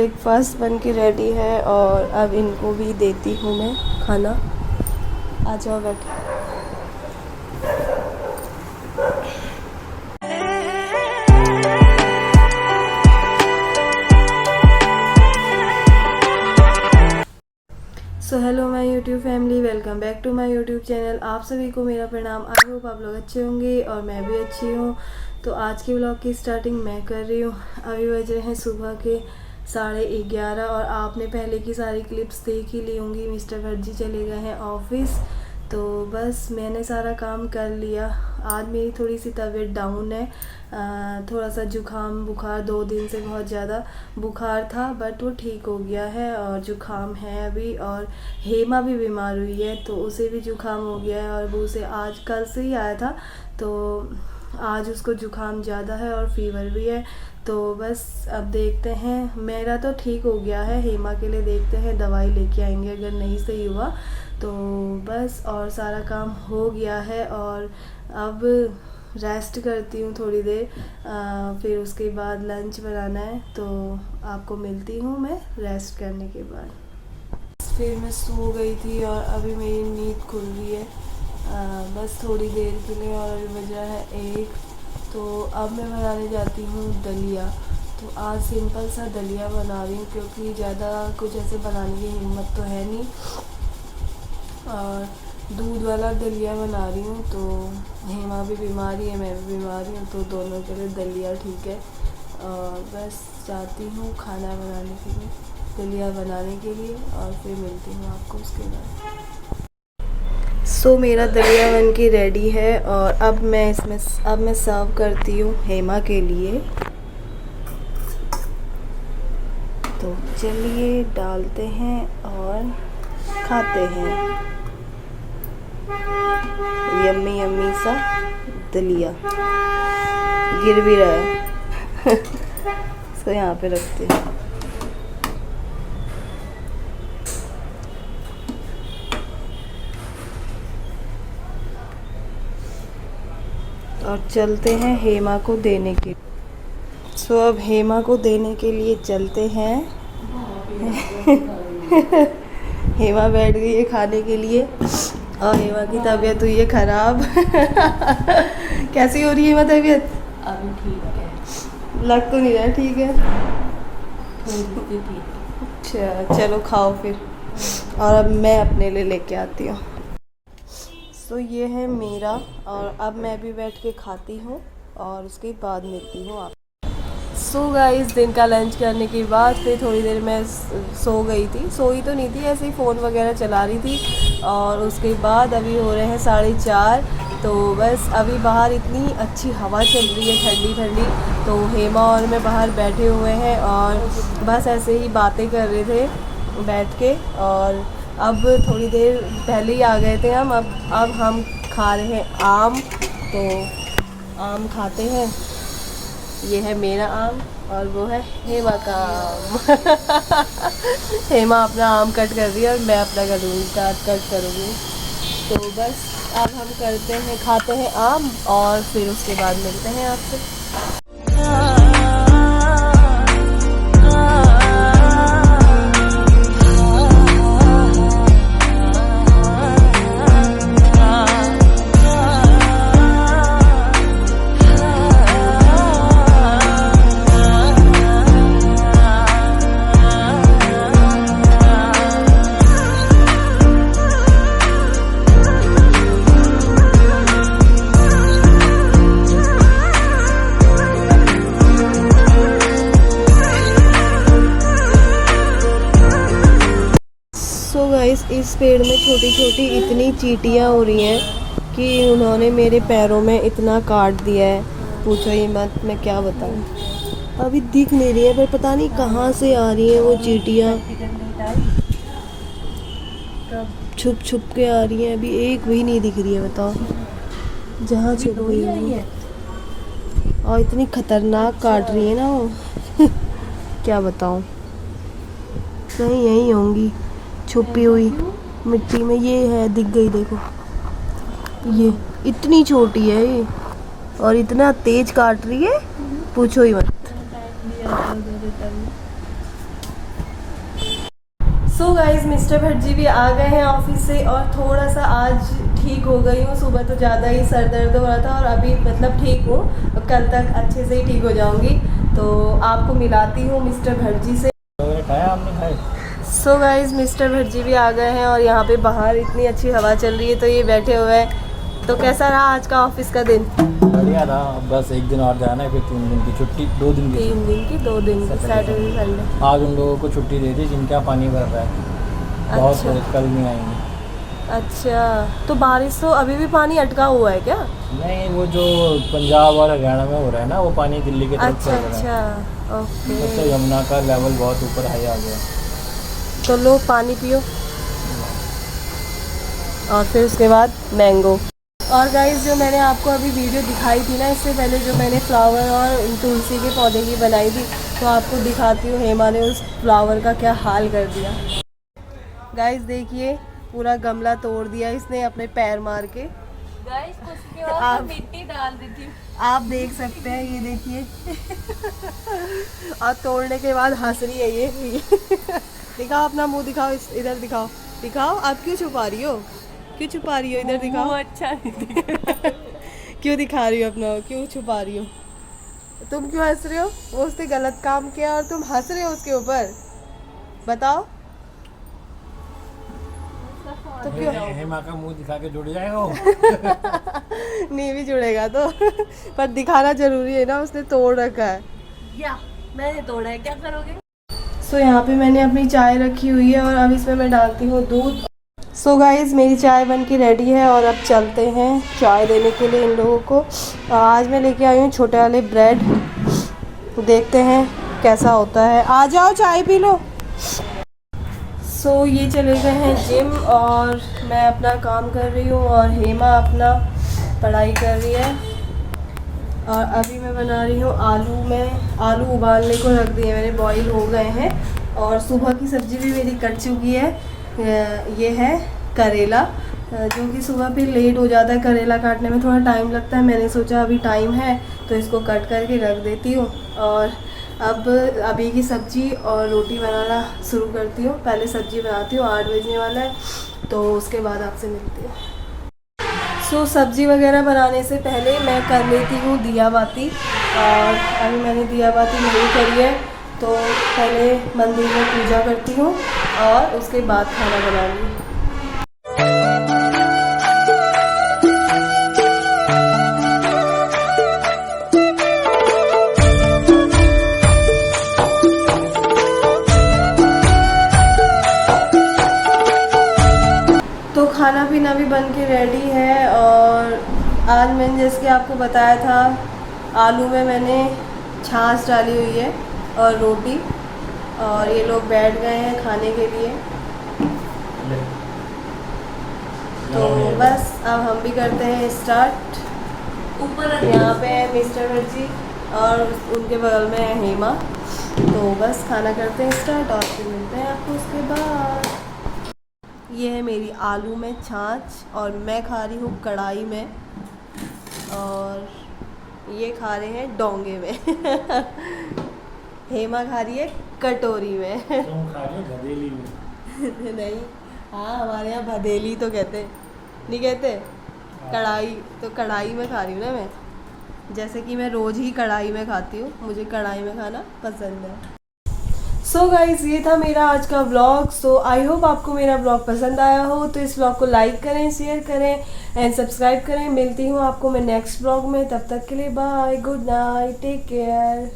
Breakfast बन के ready है और अब इनको भी देती हूँ मैं खाना। आ जाओ बैठो। So hello my YouTube family, welcome back to my YouTube channel. आप सभी को मेरा प्रणाम। आई होप आप लोग अच्छे होंगे और मैं भी अच्छी हूँ। तो आज के व्लॉग की स्टार्टिंग मैं कर रही हूँ। अभी बज रहे हैं सुबह के 11:30 और आपने पहले की सारी क्लिप्स देख ही ली होंगी। मिस्टर भट्ट चले गए हैं ऑफिस, तो बस मैंने सारा काम कर लिया। आज मेरी थोड़ी सी तबीयत डाउन है, थोड़ा सा जुकाम बुखार, 2 दिन से बहुत ज़्यादा बुखार था बट वो ठीक हो गया है और जुकाम है अभी। और हेमा भी बीमार हुई है तो उसे भी जुकाम हो गया है और वो उसे आज कल से ही आया था, तो आज उसको जुकाम ज़्यादा है और फीवर भी है। तो बस अब देखते हैं, मेरा तो ठीक हो गया है, हेमा के लिए देखते हैं दवाई लेके आएंगे अगर नहीं सही हुआ तो बस। और सारा काम हो गया है और अब रेस्ट करती हूँ थोड़ी देर, फिर उसके बाद लंच बनाना है, तो आपको मिलती हूँ मैं रेस्ट करने के बाद। फिर मैं सो गई थी और अभी मेरी नींद खुल रही है बस थोड़ी देर के लिए। और अभी बज रहा है 1, तो अब मैं बनाने जाती हूँ दलिया। तो आज सिंपल सा दलिया बना रही हूँ क्योंकि ज़्यादा कुछ ऐसे बनाने की हिम्मत तो है नहीं, और दूध वाला दलिया बना रही हूँ। तो हेमा भी बीमारी है, मैं भी बीमारी हूँ, तो दोनों के लिए दलिया ठीक है। और बस जाती हूँ खाना बनाने के लिए, दलिया बनाने के लिए, और फिर मिलती हूँ आपको उसके बाद। सो मेरा दलिया बन के रेडी है और अब मैं सर्व करती हूँ हेमा के लिए। तो चलिए डालते हैं और खाते हैं। यम्मी यम्मी सा दलिया गिर भी रहा है सो यहाँ पे रखते हैं। और चलते हैं हेमा को देने के। सो अब हेमा को देने के लिए चलते हैं हेमा बैठ गई है खाने के लिए और हेमा की तबीयत हुई है ख़राब कैसी हो रही है हेमा तबीयत? अभी ठीक है, लग तो नहीं रहा ठीक है। ठीक। अच्छा चलो खाओ फिर, और अब मैं अपने लिए लेके आती हूँ। सो ये है मेरा, और अब मैं भी बैठ के खाती हूँ और उसके बाद मिलती हूँ आप। सो गाइस, दिन का लंच करने के बाद फिर थोड़ी देर मैं सो गई थी, सोई तो नहीं थी, ऐसे ही फ़ोन वगैरह चला रही थी। और उसके बाद अभी हो रहे हैं 4:30, तो बस अभी बाहर इतनी अच्छी हवा चल रही है ठंडी ठंडी, तो हेमा और मैं बाहर बैठे हुए हैं और बस ऐसे ही बातें कर रहे थे बैठ के। और अब थोड़ी देर पहले ही आ गए थे हम, अब हम खा रहे हैं आम, तो आम खाते हैं। ये है मेरा आम और वो है हेमा का आम हेमा अपना आम कट कर रही है और मैं अपना कट करूँगी। तो बस अब हम करते हैं, खाते हैं आम और फिर उसके बाद मिलते हैं आपसे। सो गाइस, इस पेड़ में छोटी छोटी इतनी चींटियाँ हो रही हैं कि उन्होंने मेरे पैरों में इतना काट दिया है, पूछो ही मत, मैं क्या बताऊँ। अभी दिख नहीं रही है पर पता नहीं कहाँ से आ रही हैं वो चींटियाँ, छुप छुप के आ रही हैं। अभी एक भी नहीं दिख रही है, बताओ जहाँ छुप गई है। और इतनी खतरनाक काट रही है ना वो क्या बताऊँ, कहीं यहीं होंगी छुपी हुई मिट्टी में। ये है, दिख गई, देखो ये इतनी छोटी है ये और इतना तेज काट रही है, पूछो ही मत। So guys mister Bhatt ji भी आ गए हैं ऑफिस से और थोड़ा सा आज ठीक हो गई हूँ। सुबह तो ज़्यादा ही सर दर्द हो रहा था और अभी मतलब ठीक हूँ। कल तक अच्छे से ही ठीक हो जाऊँगी। तो आपको मिलाती हूँ मिस्टर भट्ट जी से। So guys mister Bhatt ji भी आ गए हैं और यहाँ पे बाहर इतनी अच्छी हवा चल रही है तो ये बैठे हुए हैं। तो कैसा रहा आज का ऑफिस का दिन? बढ़िया था। बस एक दिन और जाना है, फिर 3 दिन की छुट्टी, 2 दिन की 3 दिन की 2 दिन की, सैटरडे संडे। आज उन लोगों को छुट्टी दे दी जिनका पानी भर रहा है। बहुत अच्छा। कल नहीं आएंगे। अच्छा, तो बारिश तो अभी भी पानी अटका हुआ है क्या? नहीं, वो जो पंजाब और हरियाणा में हो रहा है ना, वो पानी दिल्ली की तरफ अच्छा चल रहा है। अच्छा, सबसे ओके। यमुना का लेवल बहुत ऊपर हाई आ गया। तो लो पानी पियो और फिर उसके बाद मैंगो। और गाइस जो मैंने आपको अभी वीडियो दिखाई थी ना, इससे पहले जो मैंने फ्लावर और तुलसी के पौधे की बनाई थी, तो आपको दिखाती हूँ। हेमा ने उस फ्लावर का क्या हाल कर दिया। गाइस देखिए, पूरा गमला तोड़ दिया इसने अपने पैर मार के। गाइस उसके बाद आप- मिट्टी डाल दी थी। आप देख सकते हैं, ये देखिए। और तोड़ने के बाद हंस रही है ये। दिखाओ अपना मुंह, दिखाओ, इधर दिखाओ, दिखाओ। आप क्यों छुपा रही हो? क्यों छुपा रही हो? इधर दिखाओ। वो अच्छा नहीं दिखा। क्यों दिखा रही हो अपना? क्यों छुपा रही हो? तुम क्यों हंस रहे हो? वो उसने गलत काम किया और तुम हंस रहे हो उसके ऊपर। बताओ तो क्यों? हेमा का मुंह दिखा के जुड़ जाएगा वो। नहीं भी जुड़ेगा तो। पर दिखाना जरूरी है ना, उसने तोड़ रखा है। या मैंने तोड़ा है, क्या करोगे? सो यहाँ पे मैंने अपनी चाय रखी हुई है और अब इसमें मैं डालती हूँ दूध। सो गाइज मेरी चाय बन के रेडी है और अब चलते हैं चाय देने के लिए इन लोगों को। आज मैं लेके आई हूँ छोटे वाले ब्रेड। देखते हैं कैसा होता है। आ जाओ चाय पी लो। सो ये चले गए हैं जिम और मैं अपना काम कर रही हूँ और हेमा अपना पढ़ाई कर रही है। और अभी मैं बना रही हूँ आलू उबालने को रख दिए मैंने, बॉईल हो गए हैं। और सुबह की सब्ज़ी भी मेरी कट चुकी है। ये है करेला, जो कि सुबह पे लेट हो जाता है करेला काटने में, थोड़ा टाइम लगता है। मैंने सोचा अभी टाइम है तो इसको कट करके रख देती हूँ और अब अभी की सब्ज़ी और रोटी बनाना शुरू करती हूँ। पहले सब्ज़ी बनाती हूँ, 8 बजने वाला है, तो उसके बाद आपसे मिलती हूँ। सो सब्ज़ी वगैरह बनाने से पहले मैं कर लेती हूँ दिया बाती। और अभी मैंने दिया बाती नहीं करी है, तो पहले मंदिर में पूजा करती हूँ और उसके बाद खाना बनाऊँगी। तो खाना पीना भी बन के रेडी है। और आज मैंने जैसे कि आपको बताया था, आलू में मैंने छाछ डाली हुई है और रोटी। और ये लोग बैठ गए हैं खाने के लिए। तो बस अब हम भी करते हैं स्टार्ट। ऊपर यहाँ पे है मिस्टर भट्ट जी और उनके बगल में है हेमा। तो बस खाना करते हैं स्टार्ट और फिर मिलते हैं आपको उसके बाद। ये है मेरी आलू में छाछ और मैं खा रही हूँ कढ़ाई में और ये खा रहे हैं डोंगे में। हेमा खा रही है कटोरी में। तुम खा रहे हो गधेली में। नहीं, हाँ हमारे यहाँ भदेली तो कहते हैं, नहीं कहते कढ़ाई। तो कढ़ाई में खा रही हूँ ना मैं, जैसे कि मैं रोज़ ही कढ़ाई में खाती हूँ, मुझे कढ़ाई में खाना पसंद है। सो गाइज़ ये था मेरा आज का व्लॉग। सो आई होप आपको मेरा व्लॉग पसंद आया हो। तो इस व्लॉग को लाइक करें, शेयर करें एंड सब्सक्राइब करें। मिलती हूँ आपको मैं नेक्स्ट व्लॉग में। तब तक के लिए bye, good night, take care.